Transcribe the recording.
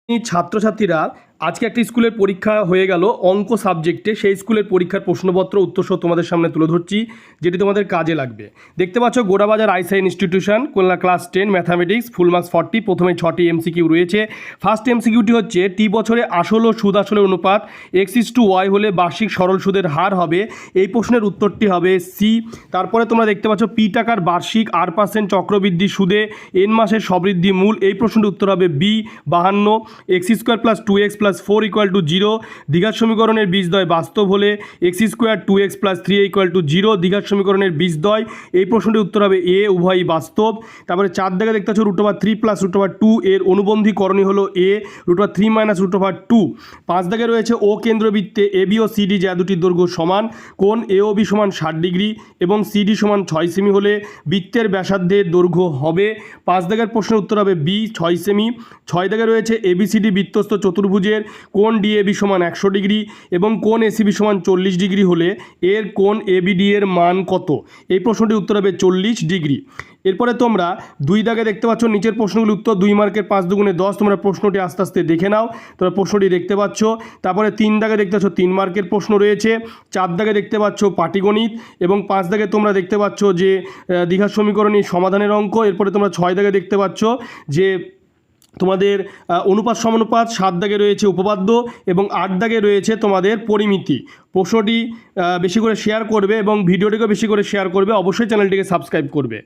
ছাত্রছাত্রীরা আজকে একটা স্কুলের পরীক্ষা হয়ে গেল অঙ্ক সাবজেক্টে। সেই স্কুলের পরীক্ষার প্রশ্নপত্র উত্তরসহ তোমাদের সামনে তুলে ধরছি, যেটি তোমাদের কাজে লাগবে। দেখতে পাচ্ছ গোড়াবাজার আইসাই institution, Kolkata, class 10 mathematics, full marks 40। প্রথমে 6টি এমসিকিউ রয়েছে। ফার্স্ট এমসিকিউটি হচ্ছে টি বছরে আসল ও সুদ আসলের অনুপাত x:y হলে বার্ষিক সরল সুদের হার হবে। এই প্রশ্নের উত্তরটি হবে সি। তারপরে তোমরা দেখতে পাচ্ছ পি টাকার বার্ষিক r% চক্রবৃদ্ধি সুদে n মাসের সবৃদ্ধি মূল। এই প্রশ্নটির উত্তর হবে বি 52। x² + 2x + 4 = 0। দ্বিঘাত সমীকরণের বীজদ্বয় বাস্তব হলে x² 2x + 3a = 0। দ্বিঘাত সমীকরণের বীজদ্বয়, এই প্রশ্নটির উত্তর হবে এ, উভয়ই বাস্তব। তারপরে 4 দাগে দেখতে পাচ্ছ √3 + √2 এর অনুবন্ধী করণী হলো এ, √3 - √2। 5 দাগে রয়েছে ও কেন্দ্রবৃত্তে এবি ও সিডি যা দুটির দৈর্ঘ্য সমান, কোণ এ ও বি = 60 ডিগ্রি এবং সিডি = 6 সেমি হলে বৃত্তের ব্যাসার্ধের দৈর্ঘ্য হবে। 5 দাগের প্রশ্নের উত্তর হবে বি 6 সেমি। 6 দাগে রয়েছে এবিসিডি বৃত্তস্থ চতুর্ভুজের কোণ ডিএবি = 100 ডিগ্রি এবং কোণ এসিবি = 40 ডিগ্রি হলে এর কোণ এবিডি এর মান কত? এই প্রশ্নটির উত্তর হবে 40 ডিগ্রি। এরপরে তোমরা 2 দাগে দেখতে পাচ্ছ নিচের প্রশ্নগুলির উত্তর। 2 মার্কের 5 × 10। তোমরা প্রশ্নটি আস্তে আস্তে দেখে নাও, তোমরা প্রশ্নটি দেখতে পাচ্ছ। তারপরে 3 দাগে দেখতে পাচ্ছ 3 মার্কের প্রশ্ন রয়েছে। 4 দাগে দেখতে পাচ্ছ পাটিগণিত এবং 5 দাগে তোমরা দেখতে পাচ্ছ যে দ্বিঘাত সমীকরণী সমাধানের অঙ্ক। এরপরে তোমরা 6 দাগে দেখতে পাচ্ছ যে তোমাদের অনুপাত সমানুপাত। 7 দাগে রয়েছে উপপাদ্য এবং 8 দাগে রয়েছে তোমাদের পরিমিতি। প্রশ্নটি বেশি করে শেয়ার করবে এবং ভিডিওটিকে বেশি করে শেয়ার করবে। অবশ্যই চ্যানেলটিকে সাবস্ক্রাইব করবে।